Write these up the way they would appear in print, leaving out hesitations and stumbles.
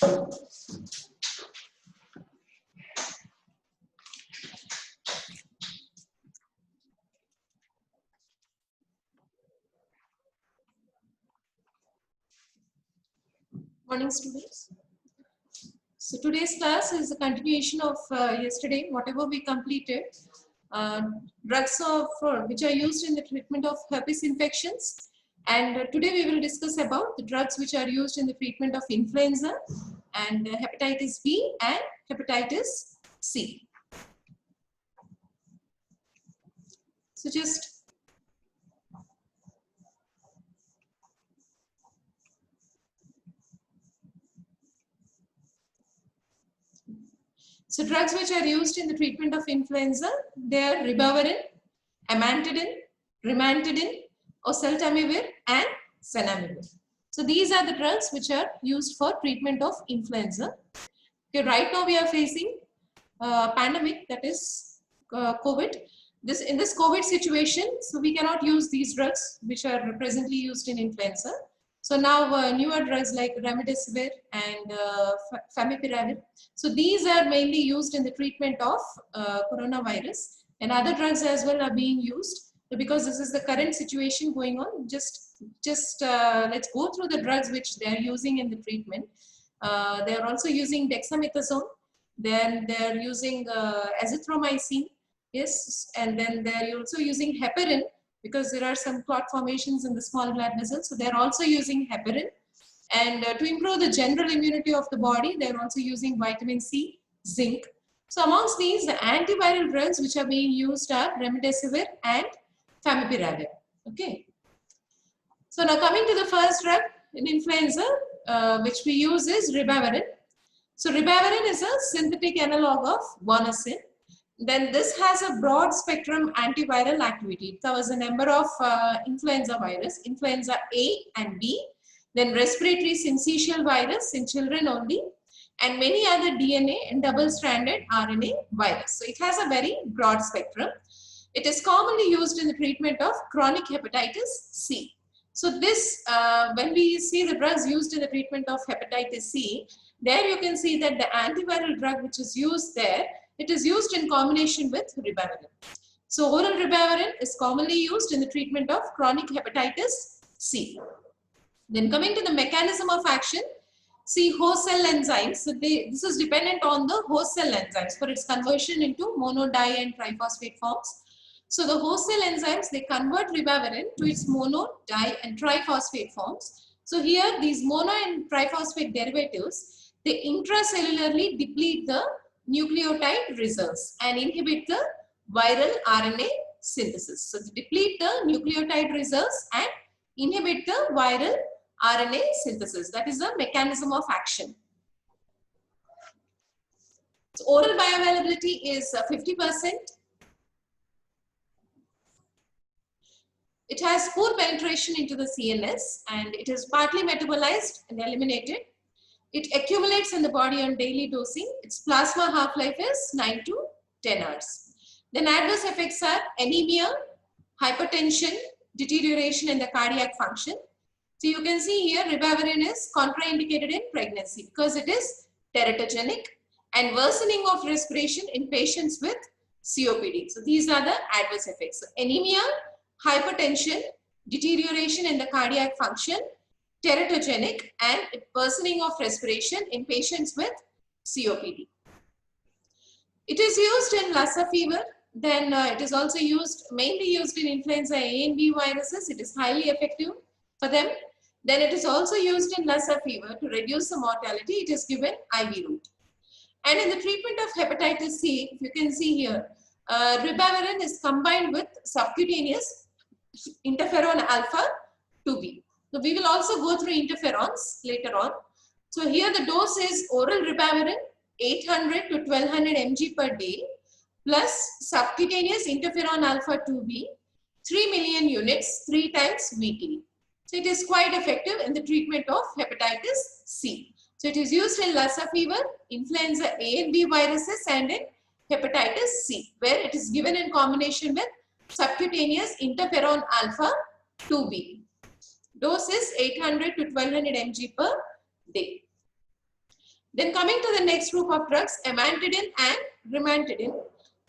Morning, students. So today's class is a continuation of yesterday, whatever we completed. Drugs which are used in the treatment of herpes infections. And today we will discuss about the drugs which are used in the treatment of influenza and hepatitis B and hepatitis C. So So drugs which are used in the treatment of influenza, they are ribavirin, amantadine, rimantadine, oseltamivir and zanamivir. So these are the drugs which are used for treatment of influenza. Okay, right now we are facing a pandemic, that is COVID. In this COVID situation, so we cannot use these drugs which are presently used in influenza. So now newer drugs like remdesivir and favipiravir. So these are mainly used in the treatment of coronavirus, and other drugs as well are being used. So because this is the current situation going on, just let's go through the drugs which they are using in the treatment. They are also using dexamethasone, then they are using azithromycin, yes, and then they are also using heparin, because there are some clot formations in the small blood vessels. So they're also using heparin. And to improve the general immunity of the body, they're also using vitamin C, zinc. So amongst these, the antiviral drugs which are being used are remdesivir and favipiravir. Okay. So now coming to the first drug in influenza, which we use is ribavirin. So ribavirin is a synthetic analog of guanosine. Then this has a broad spectrum antiviral activity. It covers a number of influenza virus, influenza A and B, then respiratory syncytial virus in children only, and many other DNA and double-stranded RNA virus. So it has a very broad spectrum. It is commonly used in the treatment of chronic hepatitis C. So this, when we see the drugs used in the treatment of hepatitis C, there you can see that the antiviral drug which is used there, it is used in combination with ribavirin. So oral ribavirin is commonly used in the treatment of chronic hepatitis C. Then coming to the mechanism of action, see host cell enzymes. So this is dependent on the host cell enzymes for its conversion into mono, di and triphosphate forms. So the host cell enzymes, they convert ribavirin to its mono, di and triphosphate forms. So here these mono and triphosphate derivatives, they intracellularly deplete the nucleotide reserves and inhibit the viral RNA synthesis. So they deplete the nucleotide reserves and inhibit the viral RNA synthesis. That is the mechanism of action. So oral bioavailability is 50%. It has poor penetration into the CNS and it is partly metabolized and eliminated. It accumulates in the body on daily dosing. Its plasma half-life is 9 to 10 hours. Then adverse effects are anemia, hypertension, deterioration in the cardiac function. So you can see here ribavirin is contraindicated in pregnancy because it is teratogenic, and worsening of respiration in patients with COPD. So these are the adverse effects. So anemia, hypertension, deterioration in the cardiac function, teratogenic, and worsening of respiration in patients with COPD. It is used in Lassa fever. Then it is also mainly used in influenza A and B viruses. It is highly effective for them. Then it is also used in Lassa fever to reduce the mortality. It is given IV route. And in the treatment of hepatitis C, if you can see here, ribavirin is combined with subcutaneous interferon alpha 2B. So we will also go through interferons later on. So here the dose is oral ribavirin 800 to 1200 mg per day plus subcutaneous interferon alpha 2B 3 million units 3 times weekly. So it is quite effective in the treatment of hepatitis C. So it is used in Lassa fever, influenza A and B viruses, and in hepatitis C, where it is given in combination with subcutaneous interferon alpha 2B. Dose is 800 to 1200 mg per day. Then coming to the next group of drugs, amantadine and rimantadine.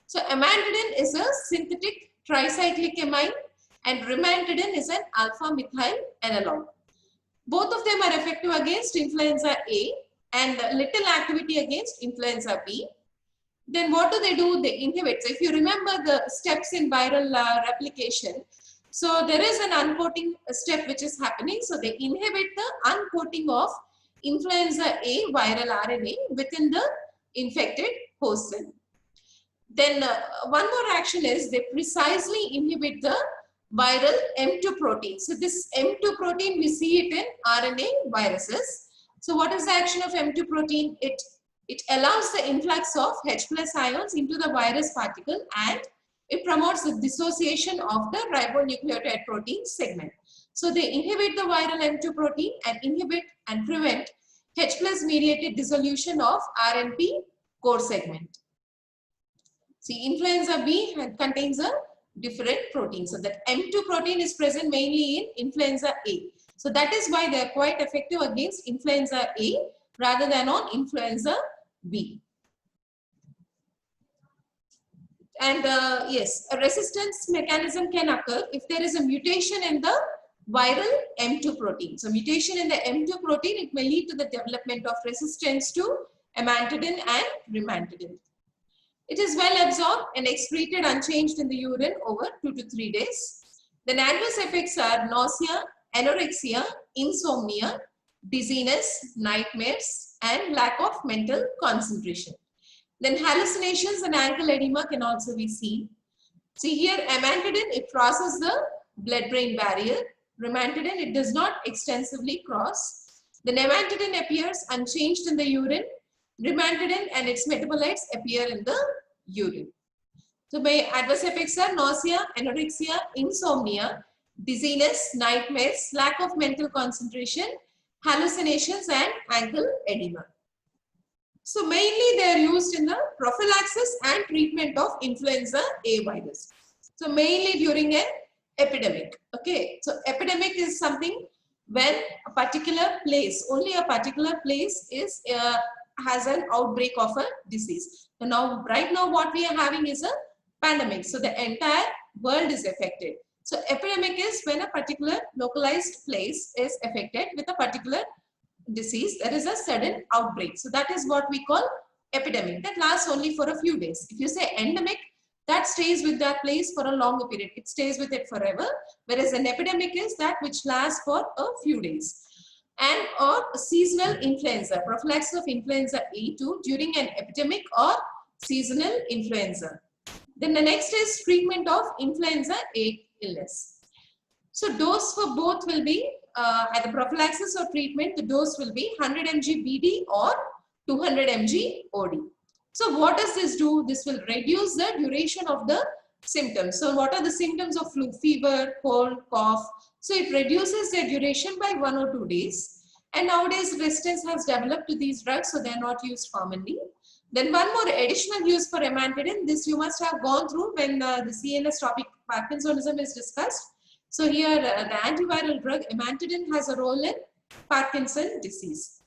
So amantadine is a synthetic tricyclic amine and rimantadine is an alpha methyl analog. Both of them are effective against influenza A and little activity against influenza B. Then what do? They inhibit. So if you remember the steps in viral replication, so there is an uncoating step which is happening. So they inhibit the uncoating of influenza A viral RNA within the infected host cell. Then one more action is they precisely inhibit the viral M2 protein. So this M2 protein, we see it in RNA viruses. So what is the action of M2 protein? It allows the influx of H+ ions into the virus particle and it promotes the dissociation of the ribonucleotide protein segment. So they inhibit the viral M2 protein and inhibit and prevent H+ mediated dissolution of RNP core segment. See, influenza B contains a different protein. So that M2 protein is present mainly in influenza A. So that is why they are quite effective against influenza A rather than on influenza B. And yes, a resistance mechanism can occur if there is a mutation in the viral M2 protein. So mutation in the M2 protein, it may lead to the development of resistance to amantadine and rimantadine. It is well absorbed and excreted unchanged in the urine over 2 to 3 days. Then adverse effects are nausea, anorexia, insomnia, dizziness, nightmares, and lack of mental concentration. Then hallucinations and ankle edema can also be seen. See here, amantadine, it crosses the blood-brain barrier. Rimantadine, it does not extensively cross. Then amantadine appears unchanged in the urine. Rimantadine and its metabolites appear in the urine. So my adverse effects are nausea, anorexia, insomnia, dizziness, nightmares, lack of mental concentration, hallucinations, and ankle edema. So mainly they are used in the prophylaxis and treatment of influenza A virus. So mainly during an epidemic. Okay, so epidemic is something when a particular place, only a particular place is has an outbreak of a disease. So now, right now, what we are having is a pandemic. So the entire world is affected. So epidemic is when a particular localized place is affected with a particular disease. There is a sudden outbreak. So that is what we call epidemic. That lasts only for a few days. If you say endemic, that stays with that place for a longer period. It stays with it forever. Whereas an epidemic is that which lasts for a few days. And or seasonal influenza, prophylaxis of influenza A2 during an epidemic or seasonal influenza. Then the next is treatment of influenza A illness. So dose for both will be at the prophylaxis or treatment, the dose will be 100 mg BD or 200 mg OD. So what does this do? This will reduce the duration of the symptoms. So what are the symptoms of flu? Fever, cold, cough. So it reduces their duration by 1 or 2 days. And nowadays resistance has developed to these drugs, so they are not used commonly. Then one more additional use for amantadine. This you must have gone through when the CNS topic Parkinsonism is discussed. So here the antiviral drug amantadine has a role in Parkinson disease.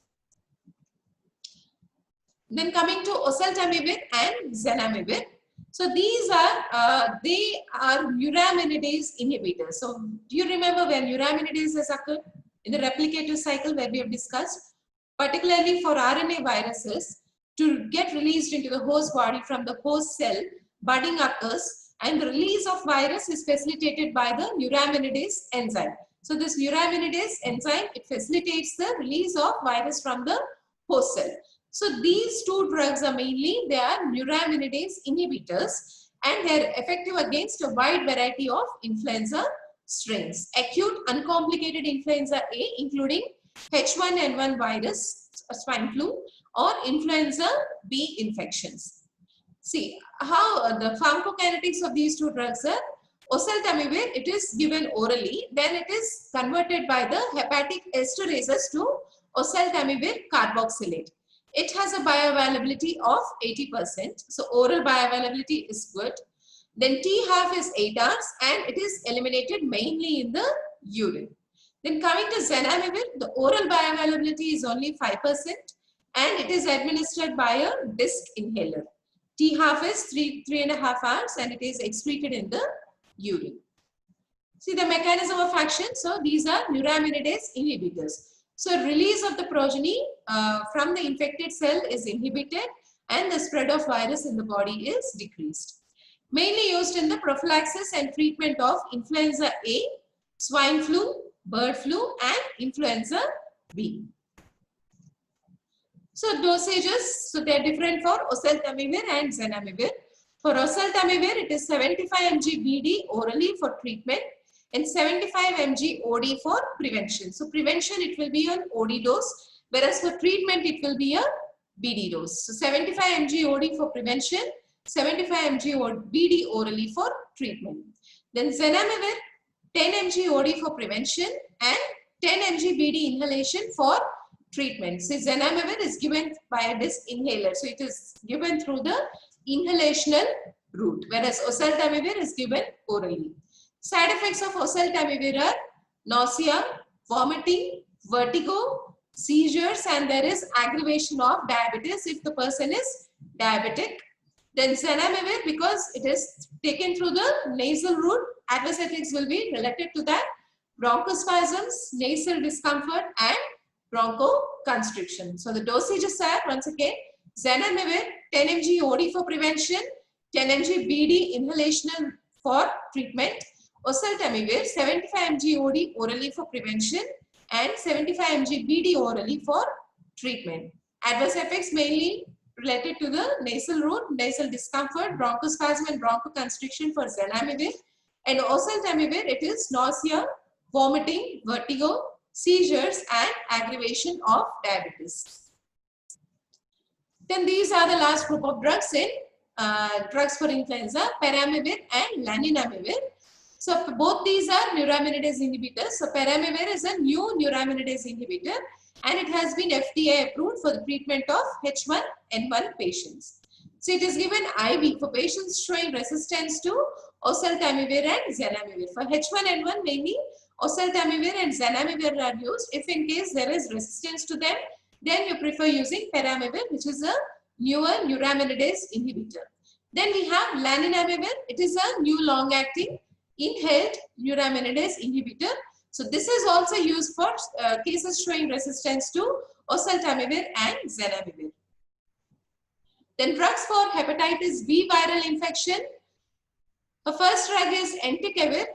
Then coming to oseltamivir and zanamivir. So these are they are neuraminidase inhibitors. So do you remember when neuraminidase has occurred in the replicative cycle where we have discussed, particularly for RNA viruses, to get released into the host body from the host cell, budding occurs and the release of virus is facilitated by the neuraminidase enzyme. So this neuraminidase enzyme, it facilitates the release of virus from the host cell. So these two drugs are mainly, they are neuraminidase inhibitors and they are effective against a wide variety of influenza strains. Acute uncomplicated influenza A including H1N1 virus, swine flu or influenza B infections. See how the pharmacokinetics of these two drugs are. Oseltamivir, it is given orally, then it is converted by the hepatic esterases to oseltamivir carboxylate. It has a bioavailability of 80%. So oral bioavailability is good. Then T half is 8 hours and it is eliminated mainly in the urine. Then coming to zanamivir, the oral bioavailability is only 5% and it is administered by a disc inhaler. T half is 3.5 hours and it is excreted in the urine. See the mechanism of action. So these are neuraminidase inhibitors. So release of the progeny from the infected cell is inhibited and the spread of virus in the body is decreased. Mainly used in the prophylaxis and treatment of influenza A, swine flu, bird flu and influenza B. So dosages, so they are different for oseltamivir and zanamivir. For oseltamivir, it is 75 mg BD orally for treatment and 75 mg OD for prevention. So prevention, it will be an OD dose, whereas for treatment, it will be a BD dose. So 75 mg OD for prevention, 75 mg BD orally for treatment. Then zanamivir, 10 mg OD for prevention and 10 mg BD inhalation for treatment. So zanamivir is given by a disc inhaler. So it is given through the inhalational route, whereas oseltamivir is given orally. Side effects of oseltamivir are nausea, vomiting, vertigo, seizures, and there is aggravation of diabetes if the person is diabetic. Then zanamivir, because it is taken through the nasal route, adverse effects will be related to that: bronchospasms, nasal discomfort, and bronchoconstriction. So the dosages are once again zanamivir 10 mg OD for prevention, 10 mg BD inhalational for treatment, oseltamivir 75 mg OD orally for prevention and 75 mg BD orally for treatment. Adverse effects mainly related to the nasal route, nasal discomfort, bronchospasm and bronchoconstriction for zanamivir, and oseltamivir it is nausea, vomiting, vertigo, seizures and aggravation of diabetes. Then these are the last group of drugs in drugs for influenza, peramivir and laninamivir. So both these are neuraminidase inhibitors. So peramivir is a new neuraminidase inhibitor and it has been FDA approved for the treatment of H1N1 patients. So it is given IV for patients showing resistance to oseltamivir and zanamivir. For H1N1 mainly oseltamivir and zanamivir are used. If in case there is resistance to them, then you prefer using peramivir, which is a newer neuraminidase inhibitor. Then we have laninamivir. It is a new long-acting inhaled neuraminidase inhibitor. So this is also used for cases showing resistance to oseltamivir and zanamivir. Then drugs for hepatitis B viral infection. The first drug is entecavir.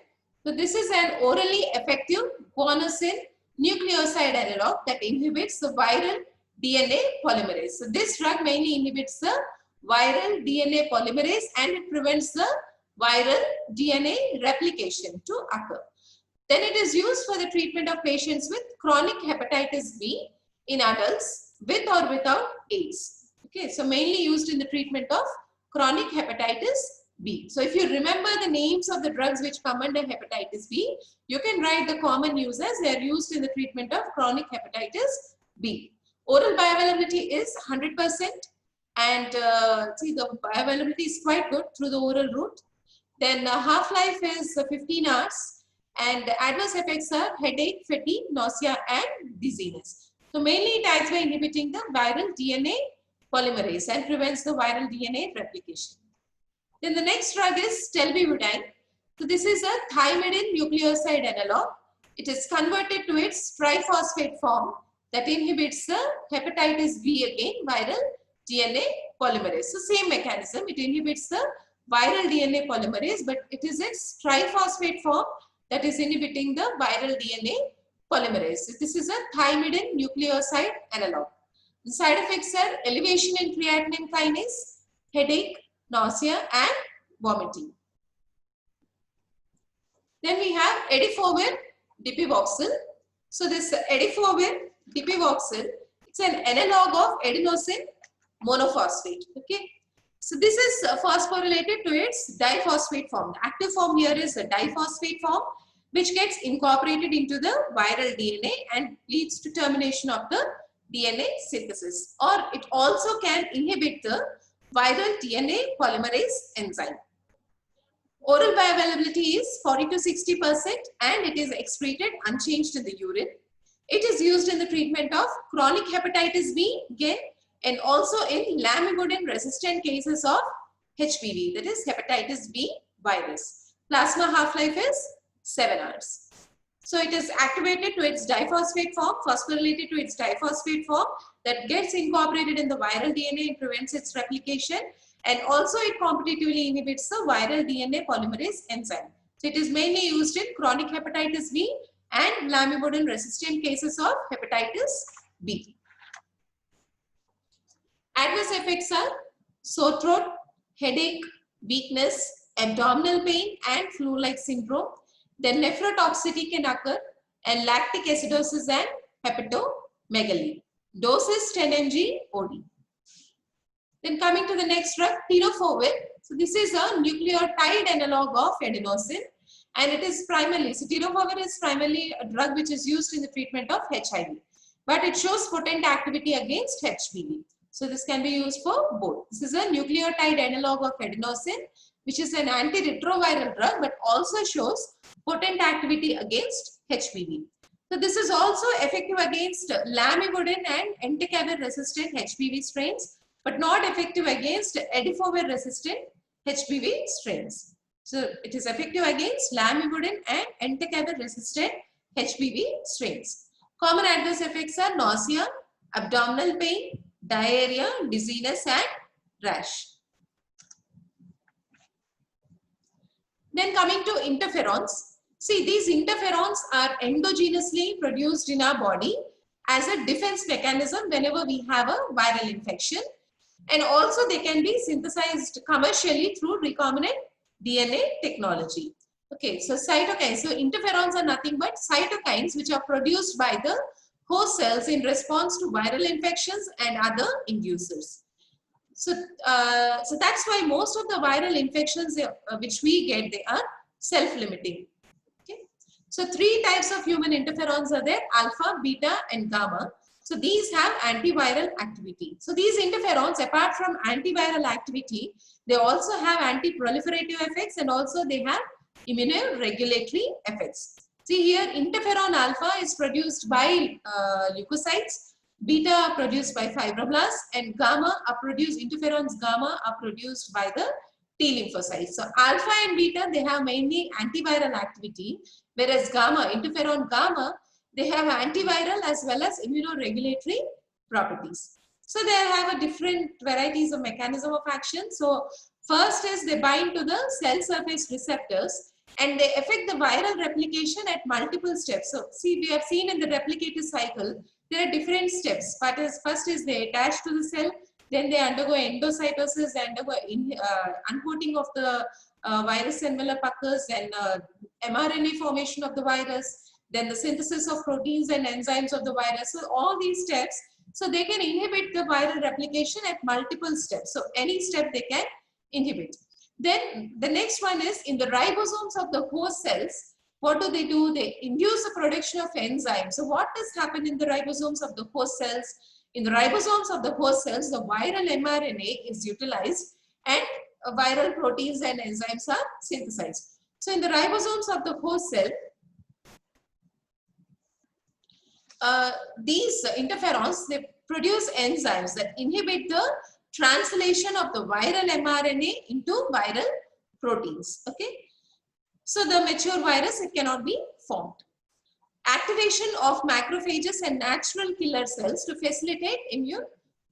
So this is an orally effective guanosine nucleoside analog that inhibits the viral DNA polymerase. So this drug mainly inhibits the viral DNA polymerase and it prevents the viral DNA replication to occur. Then it is used for the treatment of patients with chronic hepatitis B in adults with or without AIDS. Okay, so mainly used in the treatment of chronic hepatitis B. So if you remember the names of the drugs which come under hepatitis B, you can write the common uses. They are used in the treatment of chronic hepatitis B. Oral bioavailability is 100% and see the bioavailability is quite good through the oral route. Then half-life is 15 hours and adverse effects are headache, fatigue, nausea and dizziness. So mainly it acts by inhibiting the viral DNA polymerase and prevents the viral DNA replication. Then the next drug is telbivudine. So this is a thymidine nucleoside analog. It is converted to its triphosphate form that inhibits the hepatitis B again viral DNA polymerase. So same mechanism, it inhibits the viral DNA polymerase, but it is its triphosphate form that is inhibiting the viral DNA polymerase. So this is a thymidine nucleoside analog. The side effects are elevation in creatinine kinase, headache, nausea and vomiting. Then we have edifovir dipivoxil. So this edifovir dipivoxil, it's an analog of adenosine monophosphate. Okay. So this is phosphorylated to its diphosphate form. The active form here is a diphosphate form which gets incorporated into the viral DNA and leads to termination of the DNA synthesis, or it also can inhibit the viral DNA polymerase enzyme. Oral bioavailability is 40 to 60% and it is excreted unchanged in the urine. It is used in the treatment of chronic hepatitis B again, and also in lamivudine resistant cases of HBV, that is hepatitis B virus. Plasma half-life is 7 hours. So it is activated to its diphosphate form, phosphorylated to its diphosphate form that gets incorporated in the viral DNA and prevents its replication, and also it competitively inhibits the viral DNA polymerase enzyme. So it is mainly used in chronic hepatitis B and lamivudine resistant cases of hepatitis B. Adverse effects are sore throat, headache, weakness, abdominal pain and flu-like syndrome. Then nephrotoxicity can occur and lactic acidosis and hepatomegaly. Dose is 10 mg OD. Then coming to the next drug, tenofovir. So this is a nucleotide analog of adenosine, and it is primarily, so tenofovir is primarily a drug which is used in the treatment of HIV, but it shows potent activity against HBV. So this can be used for both. This is a nucleotide analog of adenosine, which is an antiretroviral drug, but also shows potent activity against HBV. So this is also effective against lamivudine and entecavir resistant HBV strains, but not effective against adefovir resistant HBV strains. So it is effective against lamivudine and entecavir resistant HBV strains. Common adverse effects are nausea, abdominal pain, diarrhea, dizziness and rash. Then coming to interferons. See, these interferons are endogenously produced in our body as a defense mechanism whenever we have a viral infection. And also they can be synthesized commercially through recombinant DNA technology. Okay, so cytokines. So interferons are nothing but cytokines which are produced by the host cells in response to viral infections and other inducers. So, so that's why most of the viral infections which we get, they are self-limiting. Okay. So three types of human interferons are there: alpha, beta and gamma. So these have antiviral activity. So these interferons, apart from antiviral activity, they also have anti-proliferative effects and also they have immunoregulatory effects. See here, interferon alpha is produced by leukocytes, beta are produced by fibroblasts, and gamma are produced, interferons gamma are produced by the T lymphocytes. So alpha and beta, they have mainly antiviral activity, whereas gamma, interferon gamma, they have antiviral as well as immunoregulatory properties. So they have a different varieties of mechanism of action. So first is they bind to the cell surface receptors and they affect the viral replication at multiple steps. So see, we have seen in the replicative cycle, there are different steps. First is they attach to the cell, then they undergo endocytosis, they undergo uncoating of the virus envelope occurs, and mRNA formation of the virus, then the synthesis of proteins and enzymes of the virus. So all these steps, so they can inhibit the viral replication at multiple steps. So any step they can inhibit. Then the next one is in the ribosomes of the host cells. What do? They induce the production of enzymes. So what does happen in the ribosomes of the host cells? In the ribosomes of the host cells, the viral mRNA is utilized and viral proteins and enzymes are synthesized. So in the ribosomes of the host cell, these interferons, they produce enzymes that inhibit the translation of the viral mRNA into viral proteins. Okay, so the mature virus, it cannot be formed. Activation of macrophages and natural killer cells to facilitate immune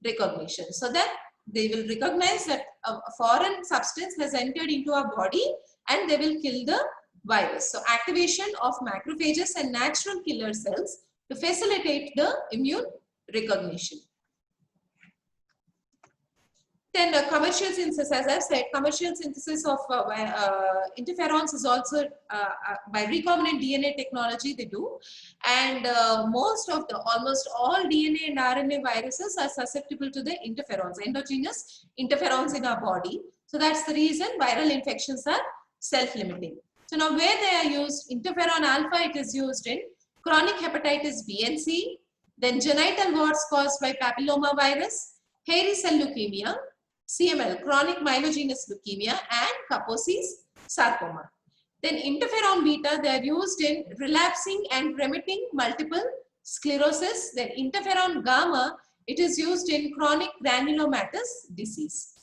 recognition, so that they will recognize that a foreign substance has entered into our body and they will kill the virus. So activation of macrophages and natural killer cells to facilitate the immune recognition. Then commercial synthesis, as I've said, commercial synthesis of interferons is also by recombinant DNA technology they do. And almost all DNA and RNA viruses are susceptible to the interferons, endogenous interferons in our body. So that's the reason viral infections are self-limiting. So now where they are used, interferon alpha, it is used in chronic hepatitis B and C, then genital warts caused by papilloma virus, hairy cell leukemia, CML, chronic myelogenous leukemia, and Kaposi's sarcoma. Then interferon beta, they are used in relapsing and remitting multiple sclerosis. Then interferon gamma, it is used in chronic granulomatous disease.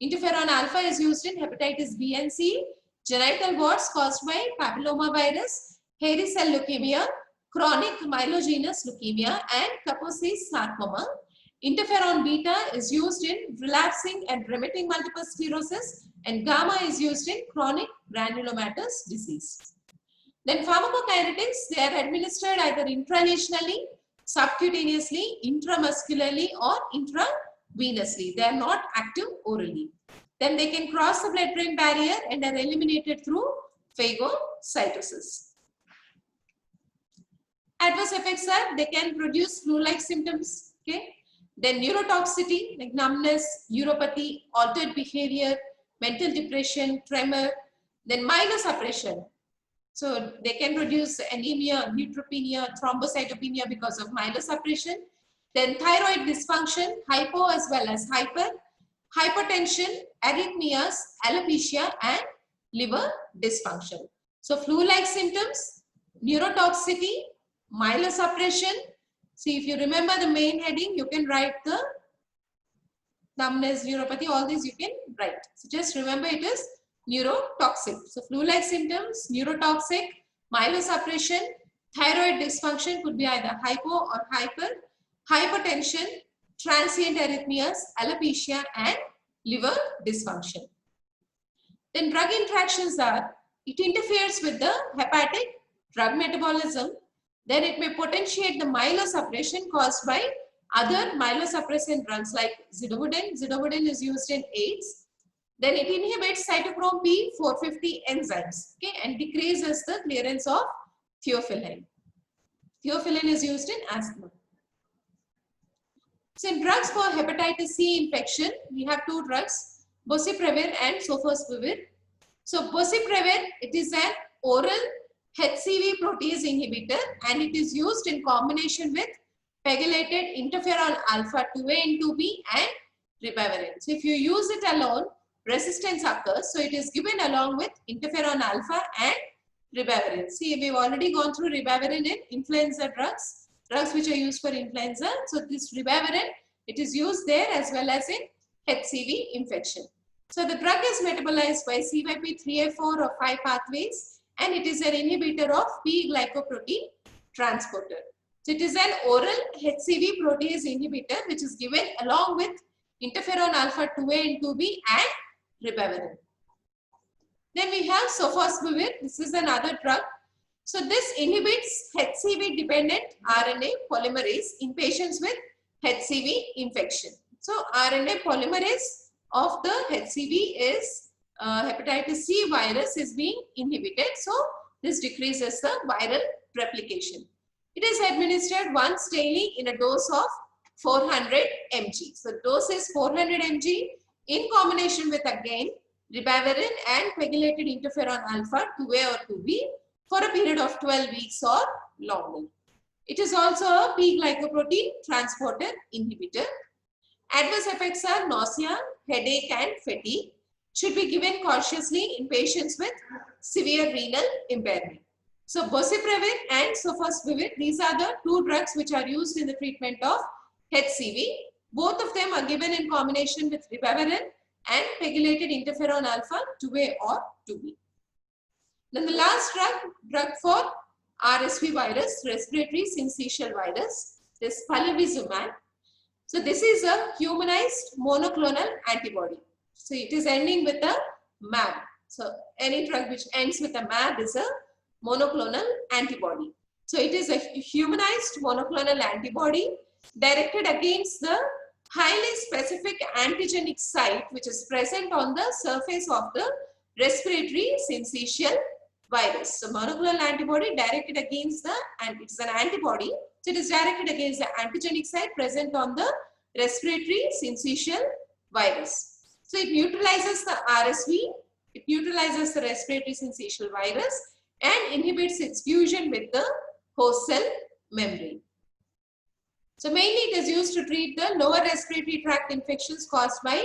Interferon alpha is used in hepatitis B and C, genital warts caused by papillomavirus, hairy cell leukemia, chronic myelogenous leukemia, and Kaposi sarcoma. Interferon beta is used in relapsing and remitting multiple sclerosis, and gamma is used in chronic granulomatous disease. Then pharmacokinetics, they are administered either intralesionally, subcutaneously, intramuscularly, or intravenously. They are not active orally. Then they can cross the blood-brain barrier and are eliminated through phagocytosis. Adverse effects are, they can produce flu-like symptoms. Okay. Then neurotoxicity, like numbness, neuropathy, altered behavior, mental depression, tremor. Then myelosuppression. So they can produce anemia, neutropenia, thrombocytopenia because of myelosuppression. Then thyroid dysfunction, hypo as well as hyper, hypertension, arrhythmias, alopecia, and liver dysfunction. So flu-like symptoms, neurotoxicity, myelosuppression. See, if you remember the main heading, you can write the numbness, neuropathy, all these you can write. So just remember it is neurotoxic. So flu-like symptoms, neurotoxic, myelosuppression, thyroid dysfunction could be either hypo or hyper, hypertension, transient arrhythmias, alopecia, and liver dysfunction. Then drug interactions are, it interferes with the hepatic drug metabolism. Then it may potentiate the myelosuppression caused by other myelosuppressant drugs like zidovudin. Zidovudin is used in AIDS. Then it inhibits cytochrome P450 enzymes, okay, and decreases the clearance of theophylline. Theophylline is used in asthma. So in drugs for hepatitis C infection, we have two drugs, boceprevir and sofosbuvir. So boceprevir, it is an oral HCV protease inhibitor and it is used in combination with pegylated interferon alpha 2A and 2B and ribavirin. So if you use it alone, resistance occurs. So it is given along with interferon alpha and ribavirin. See, we've already gone through ribavirin in influenza drugs, drugs which are used for influenza. So this ribavirin, it is used there as well as in HCV infection. So the drug is metabolized by CYP3A4 or 5 pathways and it is an inhibitor of P-glycoprotein transporter. So it is an oral HCV protease inhibitor which is given along with interferon alpha 2A and 2B and ribavirin. Then we have sofosbuvir. This is another drug. So this inhibits HCV dependent RNA polymerase in patients with HCV infection. So RNA polymerase of the HCV is hepatitis C virus is being inhibited. So this decreases the viral replication. It is administered once daily in a dose of 400 mg. So dose is 400 mg in combination with again ribavirin and pegylated interferon alpha 2A or 2B for a period of 12 weeks or longer. It is also a P-glycoprotein transporter inhibitor. Adverse effects are nausea, headache and fatigue. Should be given cautiously in patients with severe renal impairment. So boceprevir and sofosbuvir, these are the two drugs which are used in the treatment of HCV. Both of them are given in combination with ribavirin and pegylated interferon alpha 2A or 2B. Then the last drug for RSV virus, respiratory syncytial virus, is palivizumab. So this is a humanized monoclonal antibody. So it is ending with a MAB. So any drug which ends with a MAB is a monoclonal antibody. So it is a humanized monoclonal antibody directed against the highly specific antigenic site which is present on the surface of the respiratory syncytial virus. So monoclonal antibody directed against the, and it's an antibody, so it is directed against the antigenic site present on the respiratory syncytial virus. So it neutralizes the RSV, it neutralizes the respiratory syncytial virus and inhibits its fusion with the host cell membrane. So mainly it is used to treat the lower respiratory tract infections caused by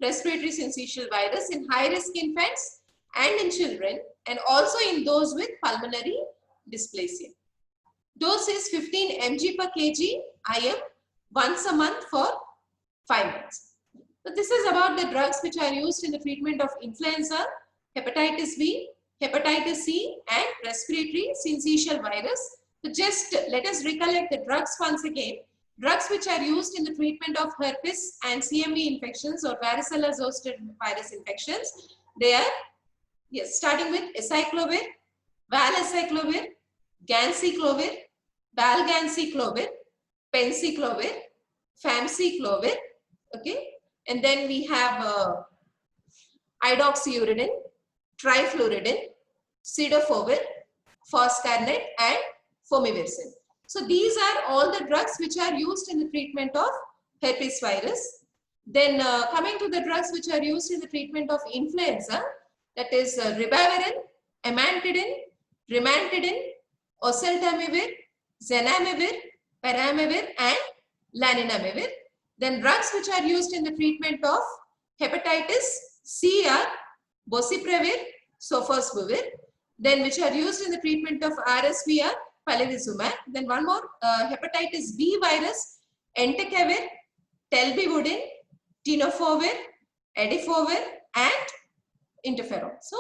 respiratory syncytial virus in high-risk infants and in children and also in those with pulmonary dysplasia. Dose is 15 mg per kg IM once a month for 5 months. So this is about the drugs which are used in the treatment of influenza, hepatitis B, hepatitis C and respiratory syncytial virus. So just let us recollect the drugs once again. Drugs which are used in the treatment of herpes and CMV infections or varicella zoster virus infections. They are, yes, starting with acyclovir, valacyclovir, ganciclovir, valganciclovir, penciclovir, famciclovir, okay, and then we have idoxuridine, trifluridine, cidofovir, foscarnet and fomivircin. So these are all the drugs which are used in the treatment of herpes virus. Then coming to the drugs which are used in the treatment of influenza, that is ribavirin, amantadine, rimantadine, oseltamivir, zanamivir, peramivir and laninamivir. Then drugs which are used in the treatment of hepatitis C are boceprevir, sofosbuvir. Then which are used in the treatment of RSV are palivizumab. Then one more, hepatitis B virus, entecavir, telbivudin, tenofovir, edifovir and interferon. So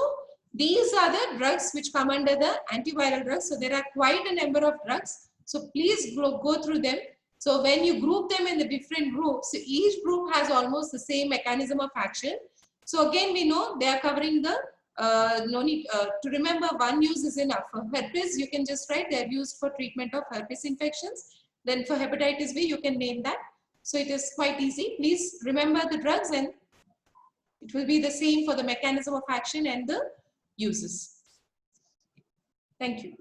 these are the drugs which come under the antiviral drugs. So there are quite a number of drugs. So please go through them. So when you group them in the different groups, so each group has almost the same mechanism of action. So again, we know they are covering the, no need to remember one use is enough. For herpes, you can just write they are used for treatment of herpes infections. Then for hepatitis B, you can name that. So it is quite easy. Please remember the drugs and it will be the same for the mechanism of action and the uses. Thank you.